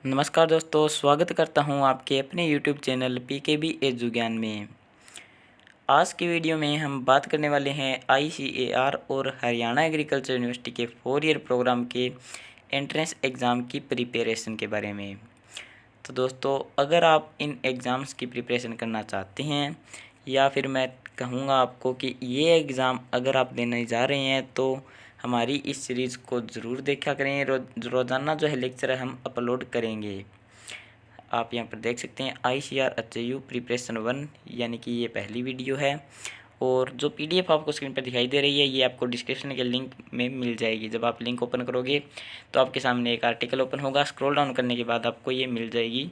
नमस्कार दोस्तों, स्वागत करता हूं आपके अपने YouTube चैनल PKB एजु ज्ञान में। आज की वीडियो में हम बात करने वाले हैं ICAR और हरियाणा एग्रीकल्चर यूनिवर्सिटी के 4 ईयर प्रोग्राम के एंट्रेंस एग्ज़ाम की प्रिपरेशन के बारे में। तो दोस्तों, अगर आप इन एग्ज़ाम्स की प्रिपरेशन करना चाहते हैं या फिर मैं कहूँगा आपको कि ये एग्ज़ाम अगर आप देने जा रहे हैं तो हमारी इस सीरीज़ को ज़रूर देखा करें। रोज़ाना जो है लेक्चर हम अपलोड करेंगे। आप यहाँ पर देख सकते हैं ICAR HAU प्रिपरेशन 1, यानी कि ये पहली वीडियो है। और जो PDF आपको स्क्रीन पर दिखाई दे रही है ये आपको डिस्क्रिप्शन के लिंक में मिल जाएगी। जब आप लिंक ओपन करोगे तो आपके सामने एक आर्टिकल ओपन होगा। स्क्रॉल डाउन करने के बाद आपको ये मिल जाएगी,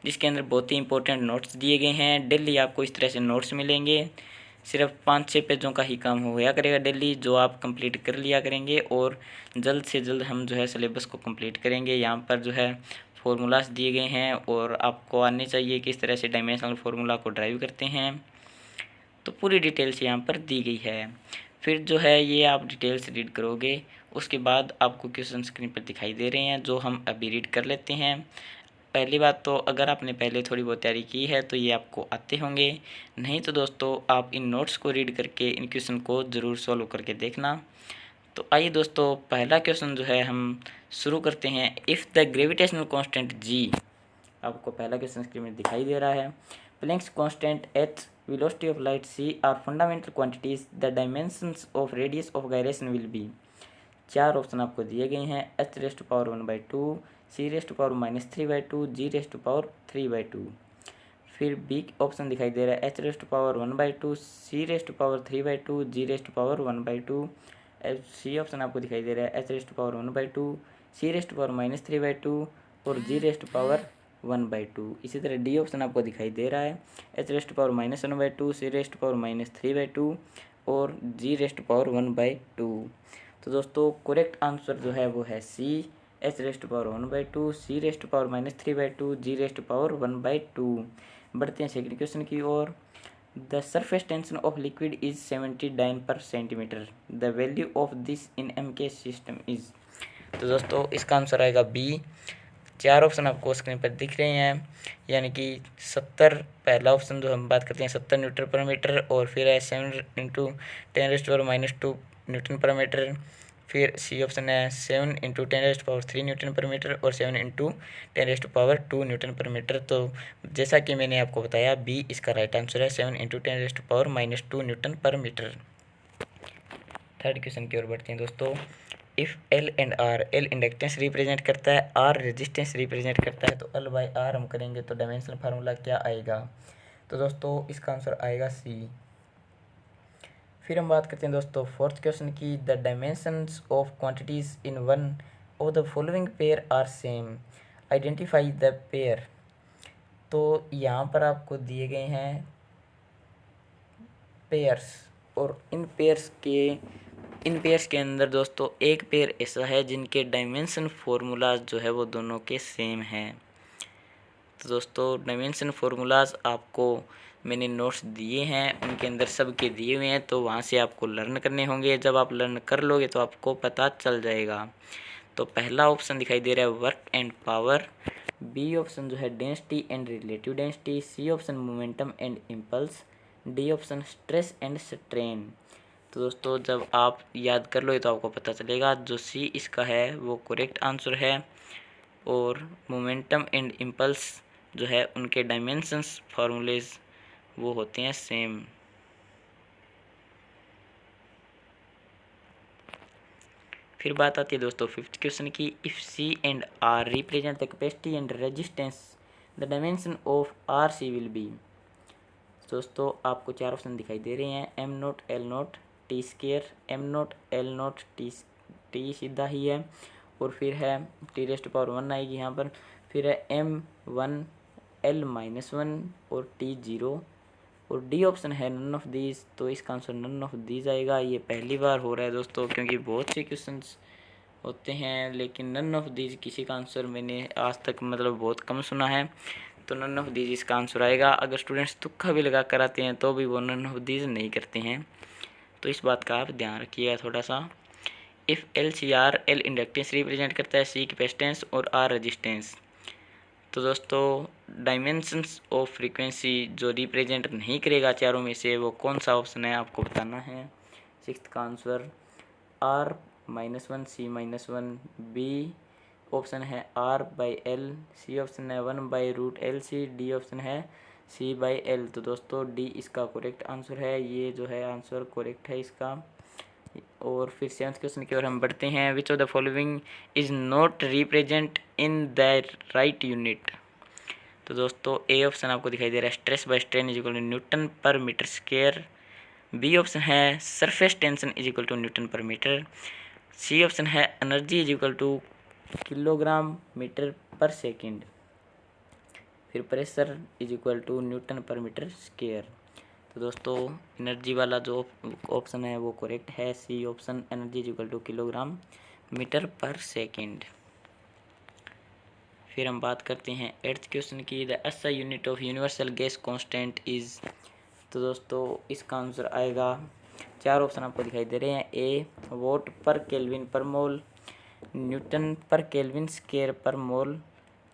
जिसके अंदर बहुत ही इंपॉर्टेंट नोट्स दिए गए हैं। डेली आपको इस तरह से नोट्स मिलेंगे। सिर्फ 5-6 पेजों का ही काम होया करेगा डेली, जो आप कंप्लीट कर लिया करेंगे और जल्द से जल्द हम जो है सिलेबस को कंप्लीट करेंगे। यहाँ पर जो है फार्मूलाज दिए गए हैं और आपको आने चाहिए किस तरह से डायमेंशनल फार्मूला को ड्राइव करते हैं, तो पूरी डिटेल्स यहाँ पर दी गई है। फिर जो है ये आप डिटेल्स रीड करोगे, उसके बाद आपको क्वेश्चन स्क्रीन पर दिखाई दे रहे हैं जो हम अभी रीड कर लेते हैं। पहली बात तो अगर आपने पहले थोड़ी बहुत तैयारी की है तो ये आपको आते होंगे, नहीं तो दोस्तों आप इन नोट्स को रीड करके इन क्वेश्चन को ज़रूर सॉल्व करके देखना। तो आइए दोस्तों, पहला क्वेश्चन जो है हम शुरू करते हैं। If the gravitational constant g, आपको पहला क्वेश्चन स्क्रीन में दिखाई दे रहा है। Planck's constant h, velocity of light c are fundamental quantities, the dimensions of radius of gyration will be. 4 option आपको दिए गए हैं। h⁻1/2, c⁻−3/2, g⁻3/2। फिर बी ऑप्शन दिखाई दे रहा है h⁻1/2, c⁻3/2, g⁻1/2। C option आपको दिखाई दे रहा है h⁻1/2, c⁻−3/2 और g⁻1/2। इसी तरह डी ऑप्शन आपको दिखाई दे रहा है h⁻−1/2, c⁻−3/2 और g⁻1/2। तो दोस्तों करेक्ट आंसर जो है वो है सी, h⁻1/2, c⁻−3/2, g⁻1/2। बढ़ते हैं सेकंड क्वेश्चन की ओर। The surface tension of liquid is 70 dyne per centimetre, the value of this in MK system is. तो दोस्तों इसका आंसर आएगा बी। 4 ऑप्शन आपको स्क्रीन पर दिख रहे हैं, यानी कि 70, पहला ऑप्शन जो हम बात करते हैं 70 न्यूटन पर मीटर, और फिर है 7 × 10⁻⁻2 न्यूटन पर मीटर। फिर सी ऑप्शन है 7 × 10⁻³ न्यूटन पर मीटर और 7 × 10⁻² न्यूटन पर मीटर। तो जैसा कि मैंने आपको बताया बी इसका राइट आंसर है, 7 × 10⁻² Newton per metre. Third question की ओर बढ़ते हैं दोस्तों। If L and R, L inductance represent करता है, R रेजिस्टेंस रिप्रेजेंट करता है, तो L/R हम करेंगे तो डायमेंशनल फार्मूला क्या आएगा। तो दोस्तों इसका आंसर आएगा सी। फिर हम बात करते हैं दोस्तों फोर्थ क्वेश्चन की। The dimensions of quantities in one of the following pair are same, identify the pair. तो यहाँ पर आपको दिए गए हैं पेयर्स, और इन पेयर्स के अंदर दोस्तों एक पेयर ऐसा है जिनके डायमेंशन फार्मूलाज जो है वो दोनों के सेम हैं। तो दोस्तों डायमेंशन फार्मूलाज आपको मैंने नोट्स दिए हैं, उनके अंदर सब के दिए हुए हैं, तो वहाँ से आपको लर्न करने होंगे। जब आप लर्न कर लोगे तो आपको पता चल जाएगा। तो पहला ऑप्शन दिखाई दे रहा है work and power, B option जो है density and relative density, C option momentum and impulse, D option stress and strain. तो दोस्तों जब आप याद कर लोगे तो आपको पता चलेगा जो सी इसका है वो करेक्ट आंसर है, और मोमेंटम एंड इम्पल्स जो है उनके डायमेंशंस फार्मूलेज वो होते हैं सेम। फिर बात आती है दोस्तों फिफ्थ क्वेश्चन की। If C and R represent the capacity and resistance, the dimension of R C will be. दोस्तों आपको 4 ऑप्शन दिखाई दे रहे हैं, m0, L0, T², m0, L0, T सीधा ही है, और फिर है T⁻1 आएगी यहाँ पर, फिर है m1, L-1 और T0, और डी ऑप्शन है नन ऑफ दीज। तो इसका आंसर नन ऑफ दीज आएगा। ये पहली बार हो रहा है दोस्तों, क्योंकि बहुत से क्वेश्चंस होते हैं लेकिन नन ऑफ दीज किसी का आंसर मैंने आज तक मतलब बहुत कम सुना है। तो नन ऑफ दीज इसका आंसर आएगा। अगर स्टूडेंट्स तुक्का भी लगा कर आते हैं तो भी वो नन ऑफ दीज नहीं करते हैं, तो इस बात का आप ध्यान रखिएगा थोड़ा सा। If LCR, L inductance represent करता है, C कैपेसिटेंस और R रेजिस्टेंस, तो दोस्तों डायमेंशंस ऑफ फ्रीक्वेंसी जो रिप्रेजेंट नहीं करेगा चारों में से वो कौन सा ऑप्शन है आपको बताना है। सिक्स्थ का answer R-1 C-1, B option है R/L, सी ऑप्शन है 1/√LC, डी ऑप्शन है C/L। तो दोस्तों डी इसका करेक्ट आंसर है, ये जो है आंसर करेक्ट है इसका। और फिर सेवंथ क्वेश्चन की ओर हम बढ़ते हैं। Which of the following is not represent in the right unit. तो दोस्तों ए ऑप्शन आपको दिखाई दे रहा है stress by strain is equal to newton per metre square. B option है surface tension is equal to newton per metre. C option है energy is equal to kilogram metre per second. फिर pressure is equal to newton per metre square. तो दोस्तों energy वाला जो option है वो correct है, C option energy is equal to kilogram metre per second. फिर हम बात करते हैं एट्थ क्वेश्चन की। The SI unit of universal gas constant is. तो दोस्तों इसका आंसर आएगा, चार ऑप्शन आपको दिखाई दे रहे हैं। ए वोट पर केल्विन पर मोल, न्यूटन पर केल्विन स्क्वायर पर मोल,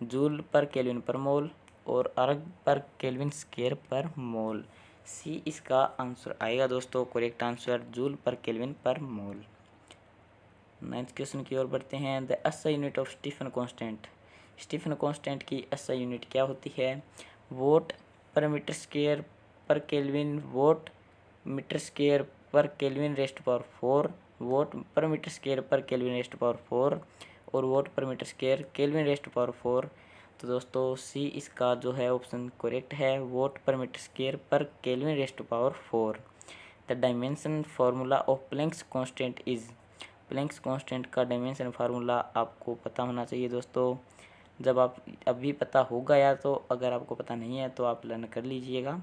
जूल पर केल्विन पर मोल और अर्ग पर केल्विन स्क्वायर पर मोल। सी इसका आंसर आएगा दोस्तों, correct answer joule per kelvin per mole. Ninth question की ओर बढ़ते हैं। The SI unit of Stefan constant. Stefan constant की एसआई यूनिट क्या होती है। Watt per metre square per kelvin, watt metre square per kelvin raised power 4, watt per metre square per kelvin raised power 4 और watt per metre square kelvin raised power 4। तो दोस्तों see इसका जो है option correct है, watt per metre square per kelvin raised power 4। The dimension formula of Planck's constant is. Planck's constant का dimension formula आपको पता होना चाहिए दोस्तों। जब आप अभी पता होगा या तो अगर आपको पता नहीं है तो आप लर्न कर लीजिएगा।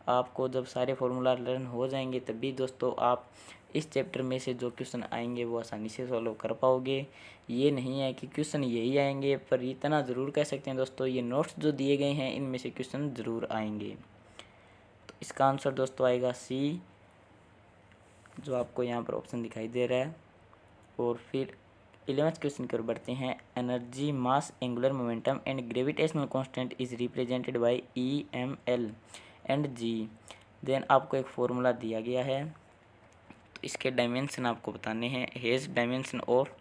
आपको जब सारे फार्मूला लर्न हो जाएंगे तभी दोस्तों आप इस चैप्टर में से जो क्वेश्चन आएंगे वो आसानी से सॉल्व कर पाओगे। ये नहीं है कि क्वेश्चन यही आएंगे, पर इतना ज़रूर कह सकते हैं दोस्तों ये नोट्स जो दिए गए हैं इनमें से क्वेश्चन ज़रूर आएंगे। तो इसका आंसर दोस्तों आएगा सी, जो आपको यहाँ पर ऑप्शन दिखाई दे रहा है। और फिर 11th क्वेश्चन की ओर बढ़ते हैं। Energy mass angular momentum and gravitational constant is represented by E M L and G. Then आपको एक फॉर्मूला दिया गया है, तो इसके डायमेंशन आपको बताने हैं। हेज डायमेंशन और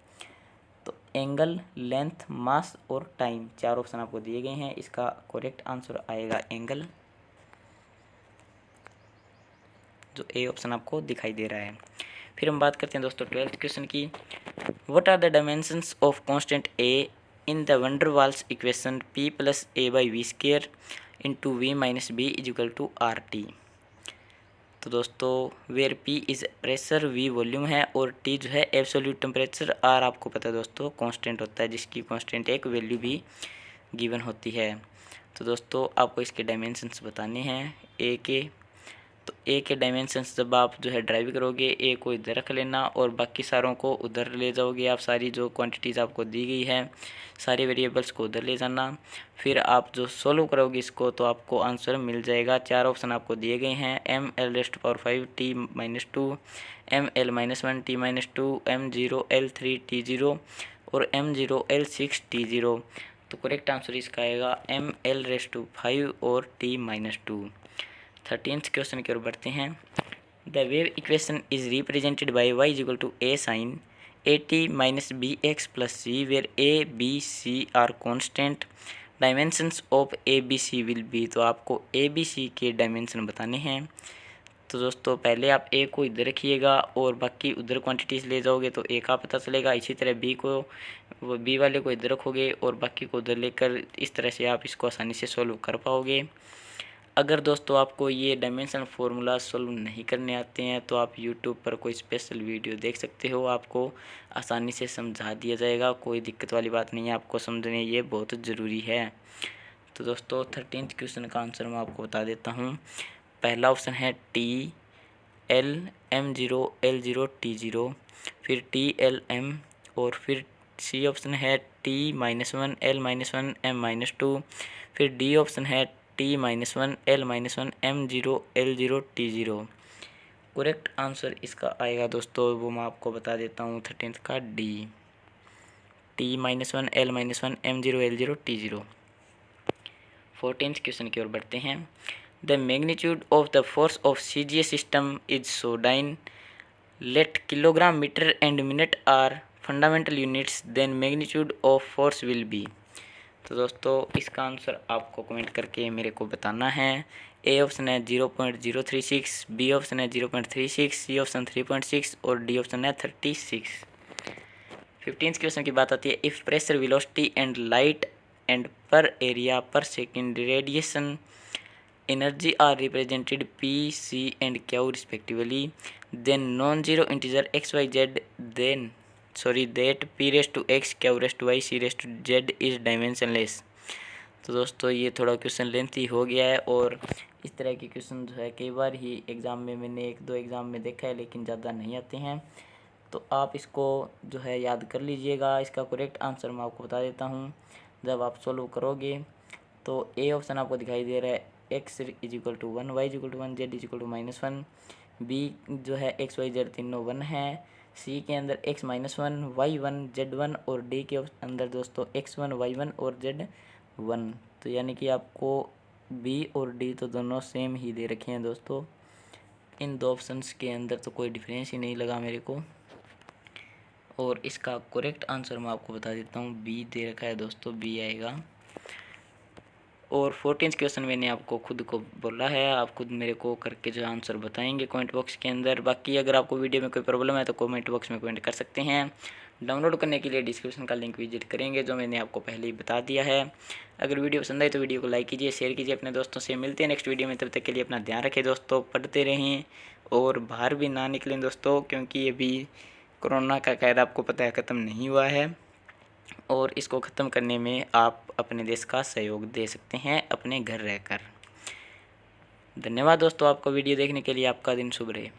तो एंगल, लेंथ, मास और टाइम, चार ऑप्शन आपको दिए गए हैं। इसका करेक्ट आंसर आएगा एंगल, जो ए ऑप्शन आपको दिखाई दे रहा है। फिर हम बात करते हैं दोस्तों 12th क्वेश्चन की। What are the dimensions of constant A in the van der Waals equation p plus a by V square into V minus B is equal to R T. तो दोस्तों where p is pressure, v volume है और t जो है absolute temperature, r आपको पता है दोस्तों कांस्टेंट होता है जिसकी कांस्टेंट एक वैल्यू भी गिवन होती है। तो दोस्तों आपको इसके डायमेंशंस बताने हैं ए के। तो ए के डायमेंशंस जब आप जो है ड्राइव करोगे ए को इधर रख लेना और बाकी सारों को उधर ले जाओगे आप। सारी जो क्वांटिटीज़ आपको दी गई है सारे वेरिएबल्स को उधर ले जाना। फिर आप जो सोल्व करोगे इसको तो आपको आंसर मिल जाएगा। चार ऑप्शन आपको दिए गए हैं। ml⁵ t-2, ml-1 t-2, m0l3 t0 और m0l6 t0। तो करेक्ट आंसर इसका आएगा ml⁵ और t-2। 13th क्वेश्चन की ओर बढ़ते हैं। The wave equation is represented by y is equal to a sine at minus B X plus C where a b c are constant. Dimensions of A B C will be. तो आपको ए B सी के dimension बताने हैं। तो दोस्तों पहले आप ए को इधर रखिएगा और बाकी उधर क्वांटिटीज़ ले जाओगे तो ए का पता चलेगा। इसी तरह बी को, वो बी वाले को इधर रखोगे और बाकी को उधर लेकर इस तरह से आप इसको आसानी से सोल्व कर पाओगे। अगर दोस्तों आपको ये डायमेंशन फार्मूला सोल्व नहीं करने आते हैं तो आप यूट्यूब पर कोई स्पेशल वीडियो देख सकते हो, आपको आसानी से समझा दिया जाएगा। कोई दिक्कत वाली बात नहीं है, आपको समझने ये बहुत ज़रूरी है। तो दोस्तों 13th क्वेश्चन का आंसर मैं आपको बता देता हूँ। पहला ऑप्शन है TL M0L0 T0, फिर TLM और फिर सी ऑप्शन है T-1 L-1 M-2, फिर डी ऑप्शन है T-1 L-1 M0L0 T0। Correct answer इसका आएगा दोस्तों, वो मैं आपको बता देता हूँ 13th का D, T-1 L-1 M0L0 T0। 14th question की ओर बढ़ते हैं। The magnitude of the force of CGS system is सो dyne let kilogram metre and minute are fundamental units then magnitude of force will be. तो दोस्तों इसका answer आपको comment करके मेरे को बताना है। ए ऑप्शन है 0.036, बी ऑप्शन है 0.36, सी ऑप्शन 3.6 और डी ऑप्शन है 36। 15th क्वेश्चन की बात आती है। If pressure velocity and light and per area per second radiation energy are represented P C and Q respectively then non zero integer X Y Z then that p raise to x q raise to y c raise to z is dimensionless. तो दोस्तों ये थोड़ा question lengthy हो गया है और इस तरह के क्वेश्चन जो है कई बार ही एग्ज़ाम में मैंने 1-2 एग्ज़ाम में देखा है, लेकिन ज़्यादा नहीं आते हैं। तो आप इसको जो है याद कर लीजिएगा। इसका करेक्ट आंसर मैं आपको बता देता हूँ। जब आप सॉल्व करोगे तो ए ऑप्शन आपको दिखाई दे रहा है x is equal to 1, y is equal to 1, z is equal to -1, B जो है x y z तीनों 1 है, सी के अंदर x -1, y1, z1 और डी के अंदर दोस्तों x1, y1 और z1। तो यानी कि आपको बी और डी तो दोनों सेम ही दे रखे हैं दोस्तों। इन दो ऑप्शंस के अंदर तो कोई डिफरेंस ही नहीं लगा मेरे को। और इसका करेक्ट आंसर मैं आपको बता देता हूँ, बी दे रखा है दोस्तों, बी आएगा। और 14th क्वेश्चन मैंने आपको खुद को बोला है, आप खुद मेरे को करके जो आंसर बताएंगे कमेंट बॉक्स के अंदर। बाकी अगर आपको वीडियो में कोई प्रॉब्लम है तो कमेंट बॉक्स में कमेंट कर सकते हैं। डाउनलोड करने के लिए डिस्क्रिप्शन का लिंक विजिट करेंगे, जो मैंने आपको पहले ही बता दिया है। अगर वीडियो पसंद आए तो वीडियो को लाइक कीजिए, शेयर कीजिए अपने दोस्तों से। मिलते हैं नेक्स्ट वीडियो में, तब तक के लिए अपना ध्यान रखें दोस्तों, पढ़ते रहें और बाहर भी ना निकलें दोस्तों, क्योंकि अभी कोरोना का कहर आपको पता है ख़त्म नहीं हुआ है। और इसको ख़त्म करने में आप अपने देश का सहयोग दे सकते हैं अपने घर रहकर। धन्यवाद दोस्तों, आपको वीडियो देखने के लिए। आपका दिन शुभ रहे।